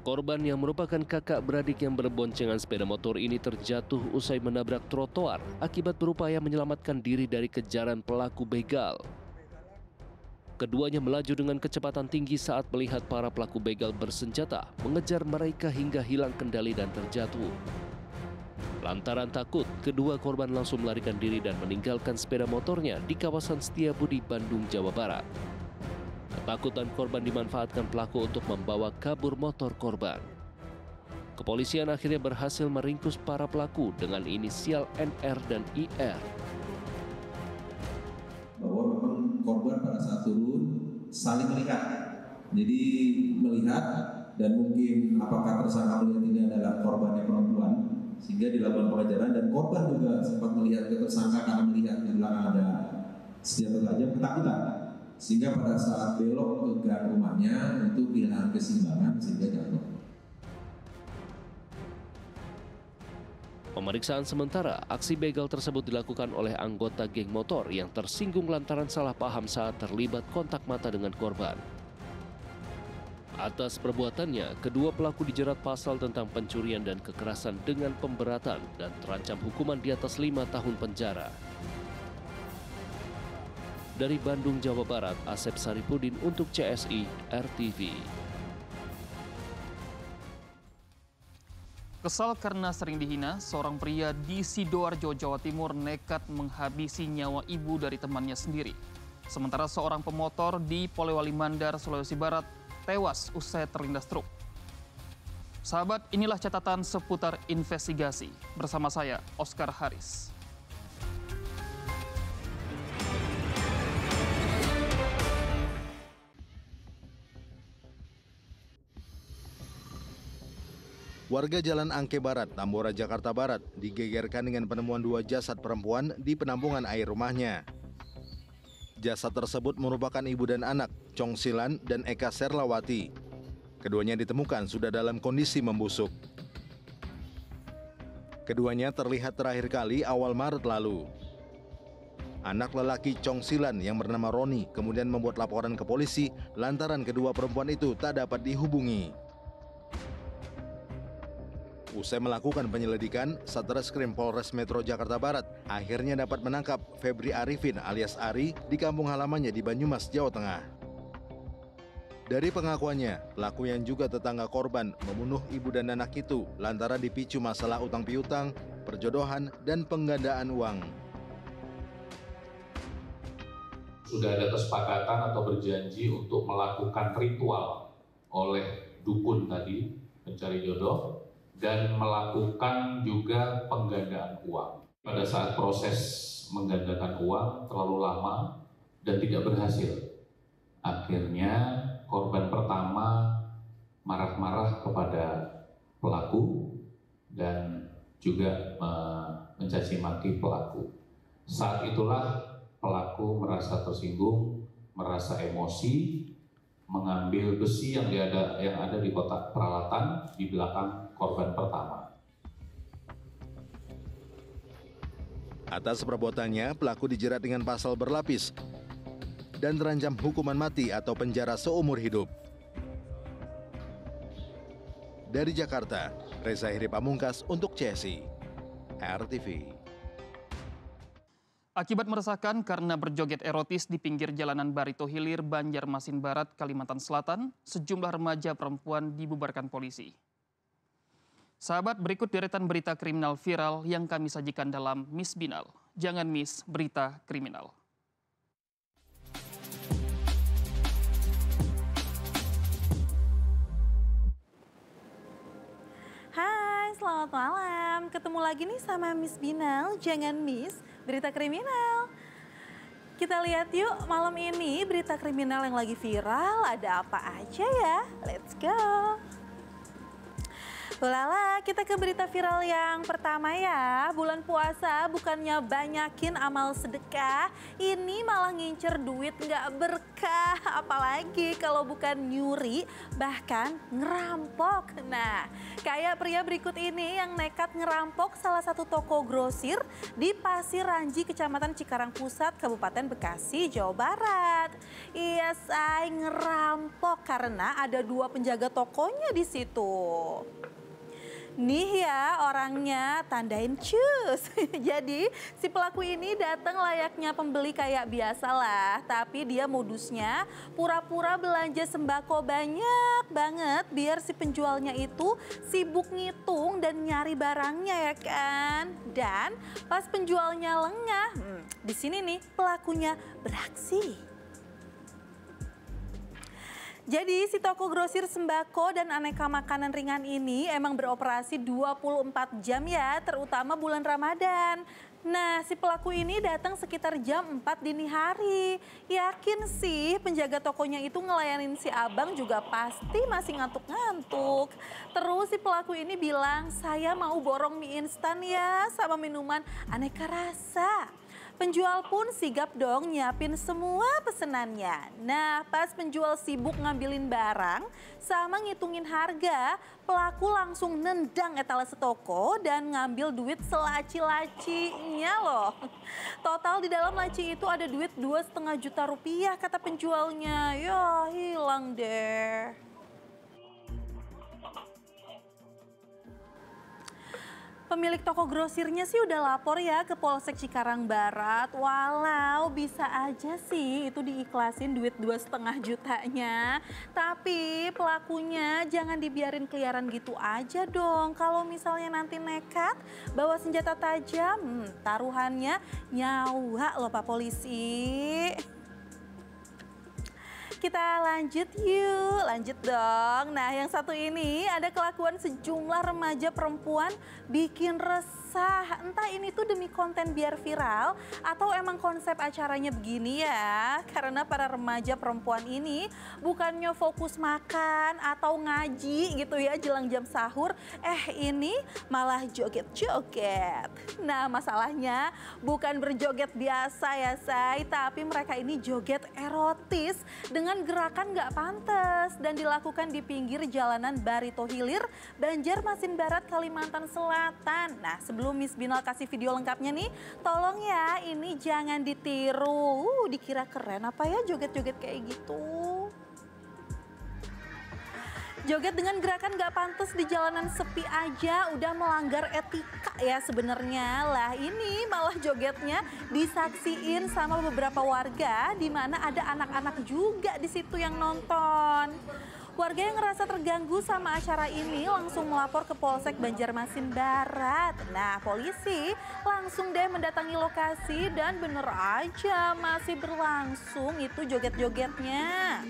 Korban yang merupakan kakak beradik yang berboncengan sepeda motor ini terjatuh usai menabrak trotoar akibat berupaya menyelamatkan diri dari kejaran pelaku begal. Keduanya melaju dengan kecepatan tinggi saat melihat para pelaku begal bersenjata mengejar mereka hingga hilang kendali dan terjatuh. Lantaran takut, kedua korban langsung melarikan diri dan meninggalkan sepeda motornya di kawasan Setiabudi, Bandung, Jawa Barat. Ketakutan korban dimanfaatkan pelaku untuk membawa kabur motor korban. Kepolisian akhirnya berhasil meringkus para pelaku dengan inisial NR dan IR. Bahwa memang korban pada saat turun saling melihat. Jadi melihat dan mungkin apakah tersangka melihat ini adalah korbannya perempuan sehingga dilakukan pengejaran, dan korban juga sempat melihat ke tersangka karena melihat di belakang ada senjata tajam, ketakutan. Sehingga pada saat belok ke gang rumahnya itu kehilangan keseimbangan sehingga jatuh. Pemeriksaan sementara, aksi begal tersebut dilakukan oleh anggota geng motor yang tersinggung lantaran salah paham saat terlibat kontak mata dengan korban. Atas perbuatannya, kedua pelaku dijerat pasal tentang pencurian dan kekerasan dengan pemberatan dan terancam hukuman di atas 5 tahun penjara. Dari Bandung, Jawa Barat, Asep Saripudin untuk CSI RTV. Kesal karena sering dihina, seorang pria di Sidoarjo, Jawa Timur nekat menghabisi nyawa ibu dari temannya sendiri. Sementara seorang pemotor di Polewali Mandar, Sulawesi Barat, tewas usai terlindas truk. Sahabat, inilah catatan seputar investigasi. Bersama saya, Oscar Haris. Warga Jalan Angke Barat, Tambora, Jakarta Barat digegerkan dengan penemuan 2 jasad perempuan di penampungan air rumahnya. Jasad tersebut merupakan ibu dan anak, Chong Silan dan Eka Serlawati. Keduanya ditemukan sudah dalam kondisi membusuk. Keduanya terlihat terakhir kali awal Maret lalu. Anak lelaki Chong Silan yang bernama Roni kemudian membuat laporan ke polisi lantaran kedua perempuan itu tak dapat dihubungi. Usai melakukan penyelidikan, Satreskrim Polres Metro Jakarta Barat akhirnya dapat menangkap Febri Arifin alias Ari di kampung halamannya di Banyumas, Jawa Tengah. Dari pengakuannya, pelaku yang juga tetangga korban membunuh ibu dan anak itu lantaran dipicu masalah utang piutang, perjodohan, dan penggandaan uang. Sudah ada kesepakatan atau berjanji untuk melakukan ritual oleh dukun tadi, pencari jodoh, dan melakukan juga penggandaan uang. Pada saat proses menggandakan uang terlalu lama dan tidak berhasil. Akhirnya korban pertama marah-marah kepada pelaku dan juga mencaci maki pelaku. Saat itulah pelaku merasa tersinggung, merasa emosi, mengambil besi yang ada di kotak peralatan di belakang korban pertama. Atas perbuatannya, pelaku dijerat dengan pasal berlapis dan terancam hukuman mati atau penjara seumur hidup. Dari Jakarta, Reza Hiri Pamungkas untuk CSI RTV. Akibat meresahkan karena berjoget erotis di pinggir jalanan Barito Hilir, Banjarmasin Barat, Kalimantan Selatan, sejumlah remaja perempuan dibubarkan polisi. Sahabat, berikut deretan berita kriminal viral yang kami sajikan dalam Miss Binal. Jangan miss berita kriminal. Hai, selamat malam. Ketemu lagi nih sama Miss Binal. Jangan miss berita kriminal. Kita lihat yuk malam ini berita kriminal yang lagi viral ada apa aja ya. Let's go. Lala, kita ke berita viral yang pertama ya. Bulan puasa bukannya banyakin amal sedekah, ini malah ngincer duit nggak berkah. Apalagi kalau bukan nyuri, bahkan ngerampok. Nah, kayak pria berikut ini yang nekat ngerampok salah satu toko grosir di Pasir Ranji, Kecamatan Cikarang Pusat, Kabupaten Bekasi, Jawa Barat. Iya, ya say, ngerampok karena ada 2 penjaga tokonya di situ. Nih ya orangnya, tandain cus. Jadi si pelaku ini datang layaknya pembeli kayak biasalah. Tapi dia modusnya pura-pura belanja sembako banyak banget biar si penjualnya itu sibuk ngitung dan nyari barangnya ya kan. Dan pas penjualnya lengah, di sini nih pelakunya beraksi. Jadi si toko grosir sembako dan aneka makanan ringan ini emang beroperasi 24 jam ya, terutama bulan Ramadan. Nah, si pelaku ini datang sekitar jam 4 dini hari. Yakin sih penjaga tokonya itu ngelayanin si abang juga pasti masih ngantuk-ngantuk. Terus si pelaku ini bilang, saya mau borong mie instan ya sama minuman aneka rasa. Penjual pun sigap dong nyiapin semua pesenannya. Nah, pas penjual sibuk ngambilin barang sama ngitungin harga, pelaku langsung nendang etalase toko dan ngambil duit selaci-lacinya loh. Total di dalam laci itu ada duit 2,5 juta rupiah kata penjualnya. Ya hilang deh. Pemilik toko grosirnya sih udah lapor ya ke Polsek Cikarang Barat. Walau bisa aja sih itu diikhlasin duit 2,5 jutanya. Tapi pelakunya jangan dibiarin keliaran gitu aja dong. Kalau misalnya nanti nekat bawa senjata tajam, taruhannya nyawa loh Pak Polisi. Kita lanjut yuk, lanjut dong. Nah yang satu ini ada kelakuan sejumlah remaja perempuan bikin resah. Entah ini tuh demi konten biar viral atau emang konsep acaranya begini ya. Karena para remaja perempuan ini bukannya fokus makan atau ngaji gitu ya jelang jam sahur. Ini malah joget-joget. Nah masalahnya bukan berjoget biasa ya say, tapi mereka ini joget erotis dengan gerakan nggak pantas dan dilakukan di pinggir jalanan Barito Hilir, Banjarmasin Barat, Kalimantan Selatan. Nah sebelum Miss Binal kasih video lengkapnya nih, tolong ya ini jangan ditiru. Dikira keren apa ya joget-joget kayak gitu. Joget dengan gerakan gak pantas di jalanan sepi aja udah melanggar etika ya sebenarnya. Lah ini malah jogetnya disaksiin sama beberapa warga di mana ada anak-anak juga di situ yang nonton. Warga yang ngerasa terganggu sama acara ini langsung melapor ke Polsek Banjarmasin Barat. Nah polisi langsung deh mendatangi lokasi dan bener aja masih berlangsung itu joget-jogetnya.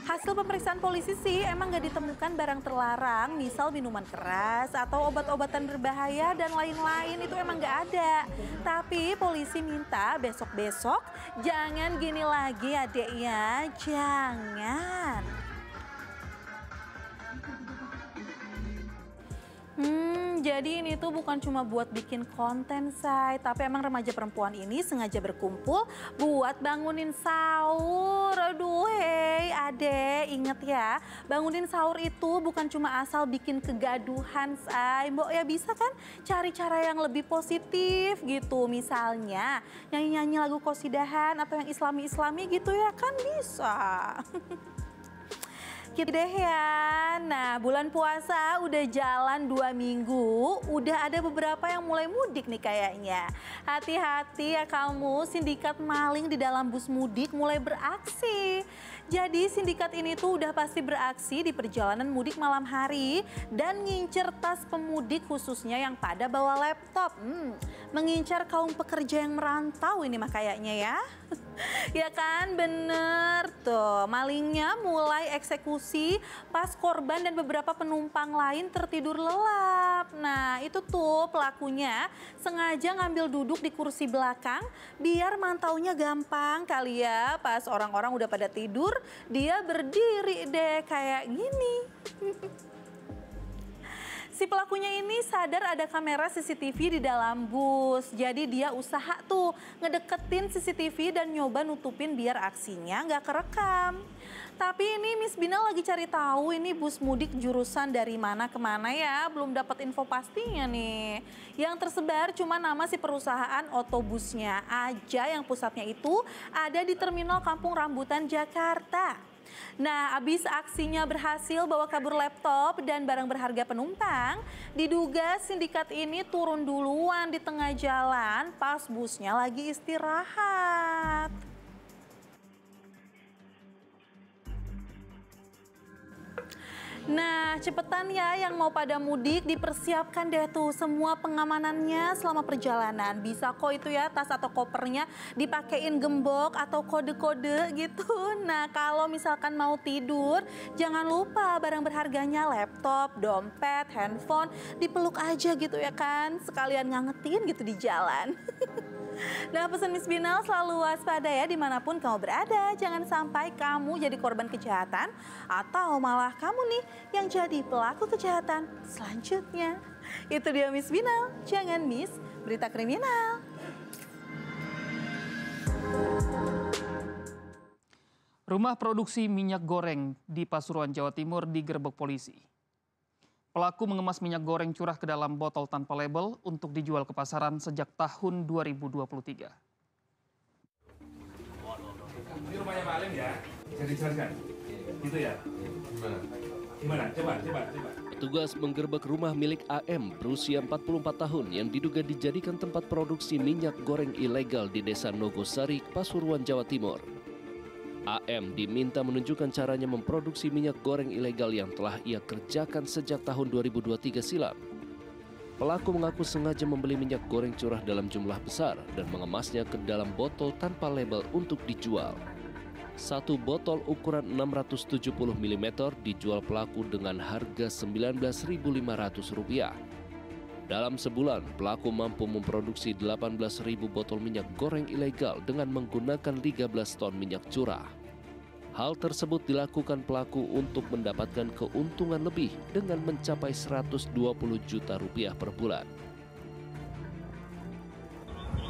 Hasil pemeriksaan polisi sih emang gak ditemukan barang terlarang, misal minuman keras atau obat-obatan berbahaya dan lain-lain itu emang gak ada. Tapi polisi minta besok-besok jangan gini lagi adek ya, jangan. Jadi ini tuh bukan cuma buat bikin konten say, tapi emang remaja perempuan ini sengaja berkumpul buat bangunin sahur. Aduh hey adek, inget ya bangunin sahur itu bukan cuma asal bikin kegaduhan say. Mbok ya bisa kan cari cara yang lebih positif gitu. Misalnya nyanyi-nyanyi lagu qosidahan atau yang islami-islami gitu ya kan bisa. Gitu deh ya. Nah bulan puasa udah jalan 2 minggu, udah ada beberapa yang mulai mudik nih kayaknya. Hati-hati ya kamu, sindikat maling di dalam bus mudik mulai beraksi. Jadi sindikat ini tuh udah pasti beraksi di perjalanan mudik malam hari dan ngincer tas pemudik khususnya yang pada bawa laptop. Mengincar kaum pekerja yang merantau ini mah kayaknya ya. Ya kan bener tuh, malingnya mulai eksekusi pas korban dan beberapa penumpang lain tertidur lelap. Nah itu tuh pelakunya sengaja ngambil duduk di kursi belakang biar mantaunya gampang kali ya. Pas orang-orang udah pada tidur dia berdiri deh kayak gini. Si pelakunya ini sadar ada kamera CCTV di dalam bus. Jadi dia usaha tuh ngedeketin CCTV dan nyoba nutupin biar aksinya nggak kerekam. Tapi ini Miss Bina lagi cari tahu ini bus mudik jurusan dari mana ke mana ya. Belum dapat info pastinya nih. Yang tersebar cuma nama si perusahaan otobusnya aja yang pusatnya itu ada di Terminal Kampung Rambutan, Jakarta. Nah, abis aksinya berhasil bawa kabur laptop dan barang berharga penumpang, diduga sindikat ini turun duluan di tengah jalan pas busnya lagi istirahat. Nah, cepetan ya yang mau pada mudik dipersiapkan deh tuh semua pengamanannya selama perjalanan. Bisa kok itu ya tas atau kopernya dipakein gembok atau kode-kode gitu. Nah, kalau misalkan mau tidur, jangan lupa barang berharganya laptop, dompet, handphone dipeluk aja gitu ya kan. Sekalian ngangetin gitu di jalan. Nah, pesan Miss Binal selalu waspada ya dimanapun kamu berada. Jangan sampai kamu jadi korban kejahatan atau malah kamu nih yang jadi pelaku kejahatan selanjutnya. Itu dia Miss Binal, jangan miss berita kriminal. Rumah produksi minyak goreng di Pasuruan, Jawa Timur digerebek polisi. Pelaku mengemas minyak goreng curah ke dalam botol tanpa label untuk dijual ke pasaran sejak tahun 2023. Ini rumahnya Pak Alim ya, bisa dijelaskan? Gitu ya? Gimana? Coba. Petugas menggerebek rumah milik AM berusia 44 tahun yang diduga dijadikan tempat produksi minyak goreng ilegal di Desa Nogosari, Pasuruan, Jawa Timur. AM diminta menunjukkan caranya memproduksi minyak goreng ilegal yang telah ia kerjakan sejak tahun 2023 silam. Pelaku mengaku sengaja membeli minyak goreng curah dalam jumlah besar dan mengemasnya ke dalam botol tanpa label untuk dijual. Satu botol ukuran 670 mm dijual pelaku dengan harga Rp19.500. Dalam sebulan, pelaku mampu memproduksi 18.000 botol minyak goreng ilegal dengan menggunakan 13 ton minyak curah. Hal tersebut dilakukan pelaku untuk mendapatkan keuntungan lebih dengan mencapai Rp120 juta per bulan.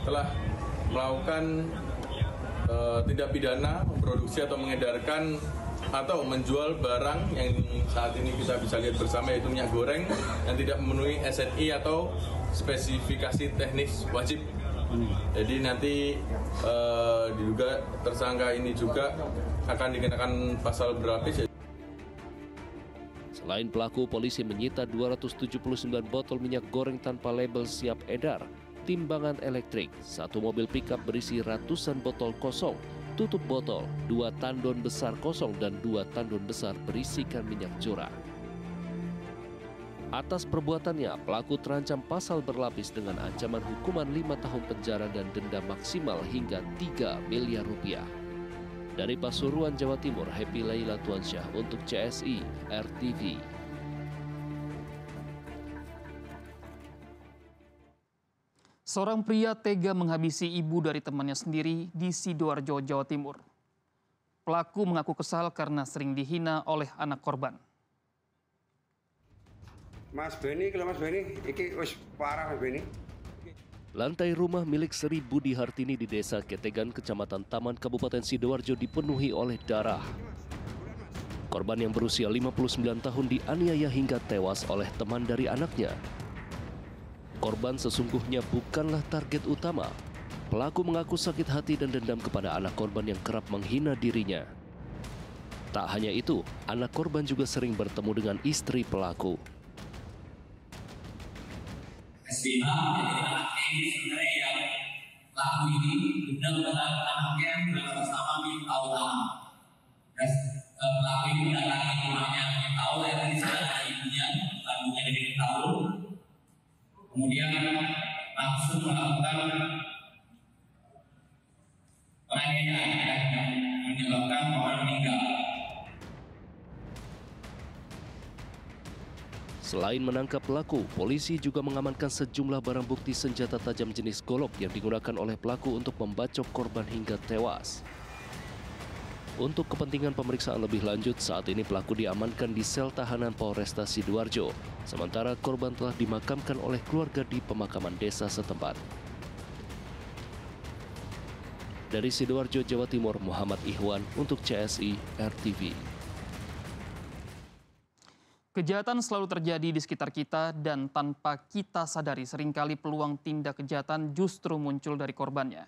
Telah melakukan tindak pidana memproduksi atau mengedarkan atau menjual barang yang saat ini kita bisa lihat bersama, yaitu minyak goreng yang tidak memenuhi SNI atau spesifikasi teknis wajib. Jadi nanti diduga tersangka ini juga akan dikenakan pasal berlapis. Selain pelaku, polisi menyita 279 botol minyak goreng tanpa label siap edar, timbangan elektrik, satu mobil pickup berisi ratusan botol kosong, tutup botol, 2 tandon besar kosong dan 2 tandon besar berisikan minyak curah. Atas perbuatannya, pelaku terancam pasal berlapis dengan ancaman hukuman 5 tahun penjara dan denda maksimal hingga Rp3 miliar. Dari Pasuruan, Jawa Timur, Happy Laila Tuansyah untuk CSI RTV. Seorang pria tega menghabisi ibu dari temannya sendiri di Sidoarjo, Jawa Timur. Pelaku mengaku kesal karena sering dihina oleh anak korban. Mas Beni, kalau Mas Beni, iki wis parah Mas Beni. Lantai rumah milik Sri Budi Hartini di Desa Ketegan, Kecamatan Taman, Kabupaten Sidoarjo dipenuhi oleh darah. Korban yang berusia 59 tahun dianiaya hingga tewas oleh teman dari anaknya. Korban sesungguhnya bukanlah target utama. Pelaku mengaku sakit hati dan dendam kepada anak korban yang kerap menghina dirinya. Tak hanya itu, anak korban juga sering bertemu dengan istri pelaku. SBA menjadi anaknya ini sebenarnya yang pelaku ini dendam dengan anaknya beratas nama Miftahul Alam. Dan pelaku ini mendatangi rumahnya Miftahul yang di sana ada ibunya, kandungnya dari Miftahul. Kemudian langsung melakukan penganiayaan yang menyebabkan korban meninggal. Selain menangkap pelaku, polisi juga mengamankan sejumlah barang bukti senjata tajam jenis golok yang digunakan oleh pelaku untuk membacok korban hingga tewas. Untuk kepentingan pemeriksaan lebih lanjut, saat ini pelaku diamankan di sel tahanan Polresta Sidoarjo. Sementara korban telah dimakamkan oleh keluarga di pemakaman desa setempat. Dari Sidoarjo, Jawa Timur, Muhammad Ihwan untuk CSI RTV. Kejahatan selalu terjadi di sekitar kita dan tanpa kita sadari seringkali peluang tindak kejahatan justru muncul dari korbannya.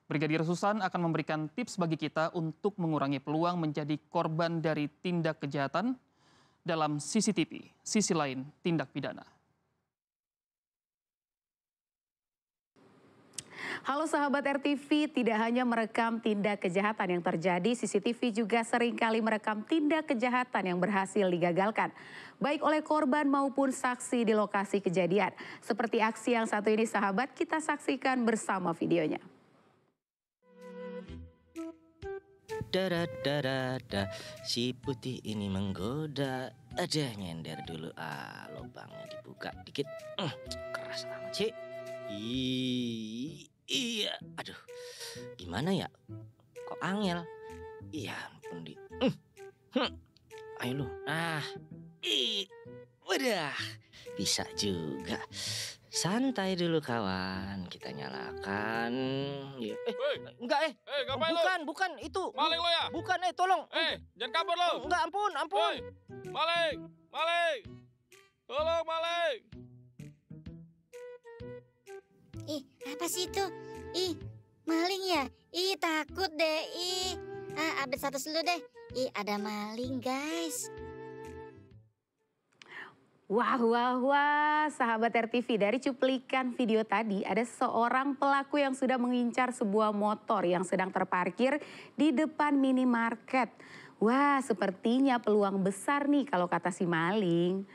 Brigadir Susan akan memberikan tips bagi kita untuk mengurangi peluang menjadi korban dari tindak kejahatan dalam CCTV, sisi lain tindak pidana. Halo sahabat RTV, tidak hanya merekam tindak kejahatan yang terjadi, CCTV juga seringkali merekam tindak kejahatan yang berhasil digagalkan, baik oleh korban maupun saksi di lokasi kejadian. Seperti aksi yang satu ini sahabat, kita saksikan bersama videonya. Si putih ini menggoda. Aja nyender dulu, lubangnya dibuka dikit. Keras amat sih. Iya, aduh, gimana ya? Kok angel? Iya, ampun di. Ayo lu, wadah, bisa juga. Santai dulu kawan, kita nyalakan. Enggak bukan itu. Maling lo ya? Bukan tolong. Jangan kabur lo. Enggak, ampun. Maling. Tolong maling. Apa sih itu? Maling ya? Takut deh. Update status dulu deh. Ada maling guys. Wah, sahabat RTV, dari cuplikan video tadi ada seorang pelaku yang sudah mengincar sebuah motor yang sedang terparkir di depan minimarket. Wah, sepertinya peluang besar nih kalau kata si maling.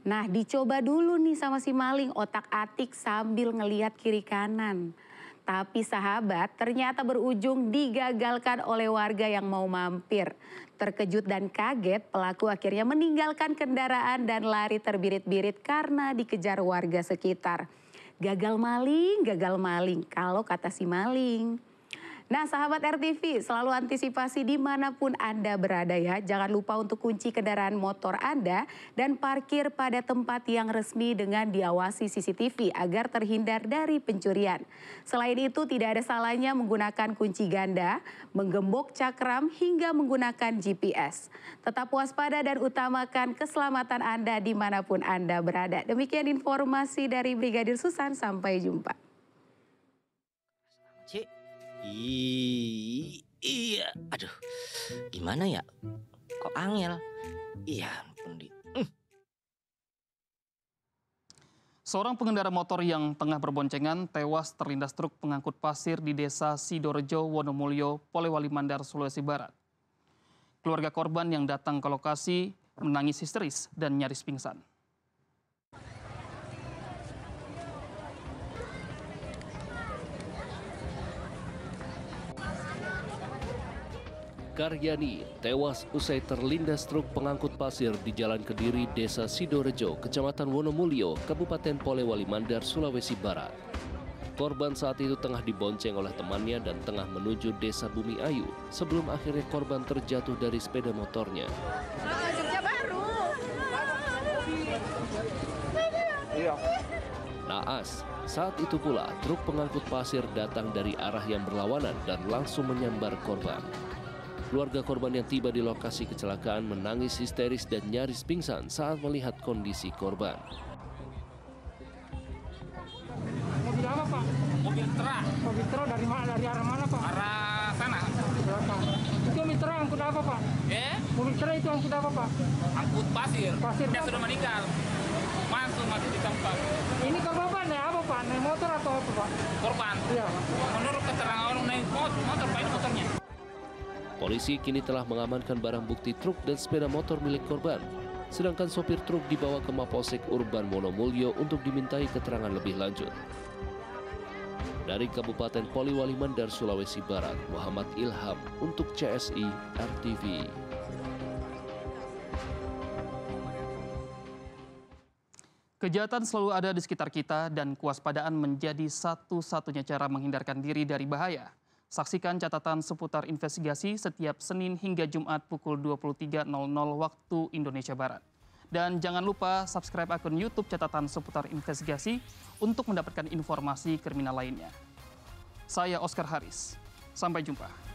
Nah, dicoba dulu nih sama si maling otak-atik sambil ngelihat kiri kanan. Tapi sahabat, ternyata berujung digagalkan oleh warga yang mau mampir. Terkejut dan kaget, pelaku akhirnya meninggalkan kendaraan dan lari terbirit-birit karena dikejar warga sekitar. Gagal maling, kalau kata si maling. Nah sahabat RTV, selalu antisipasi dimanapun Anda berada ya. Jangan lupa untuk kunci kendaraan motor Anda dan parkir pada tempat yang resmi dengan diawasi CCTV agar terhindar dari pencurian. Selain itu tidak ada salahnya menggunakan kunci ganda, menggembok cakram hingga menggunakan GPS. Tetap waspada dan utamakan keselamatan Anda dimanapun Anda berada. Demikian informasi dari Brigadir Susan, sampai jumpa. Iya, aduh, gimana ya? Kok angel? Iya, ampun di. Seorang pengendara motor yang tengah berboncengan tewas terlindas truk pengangkut pasir di desa Sidorejo, Wonomulyo, Polewali Mandar, Sulawesi Barat. Keluarga korban yang datang ke lokasi menangis histeris dan nyaris pingsan. Karyani tewas usai terlindas truk pengangkut pasir di Jalan Kediri, Desa Sidorejo, Kecamatan Wonomulyo, Kabupaten Polewali Mandar, Sulawesi Barat. Korban saat itu tengah dibonceng oleh temannya dan tengah menuju Desa Bumi Ayu sebelum akhirnya korban terjatuh dari sepeda motornya. Naas, saat itu pula truk pengangkut pasir datang dari arah yang berlawanan dan langsung menyambar korban. Keluarga korban yang tiba di lokasi kecelakaan menangis histeris dan nyaris pingsan saat melihat kondisi korban. Mobil apa Pak? Mobil truk. Mobil truk dari mana? Dari arah mana Pak? Arah sana. Itu mobil truk angkut apa Pak? Mobil truk itu angkut apa Pak? Angkut pasir. Dia sudah meninggal. Masuk di tempat. Ini korban ya apa Pak? Naik motor atau apa Pak? Korban. Iya. Menurut keterangan orang naik motor Pak, ini motornya. Polisi kini telah mengamankan barang bukti truk dan sepeda motor milik korban. Sedangkan sopir truk dibawa ke Mapolsek Urban Wonomulyo untuk dimintai keterangan lebih lanjut. Dari Kabupaten Polewali Mandar, Sulawesi Barat, Muhammad Ilham untuk CSI RTV. Kejahatan selalu ada di sekitar kita dan kewaspadaan menjadi satu-satunya cara menghindarkan diri dari bahaya. Saksikan catatan seputar investigasi setiap Senin hingga Jumat pukul 23.00 waktu Indonesia Barat. Dan jangan lupa subscribe akun YouTube Catatan Seputar Investigasi untuk mendapatkan informasi kriminal lainnya. Saya Oscar Haris. Sampai jumpa.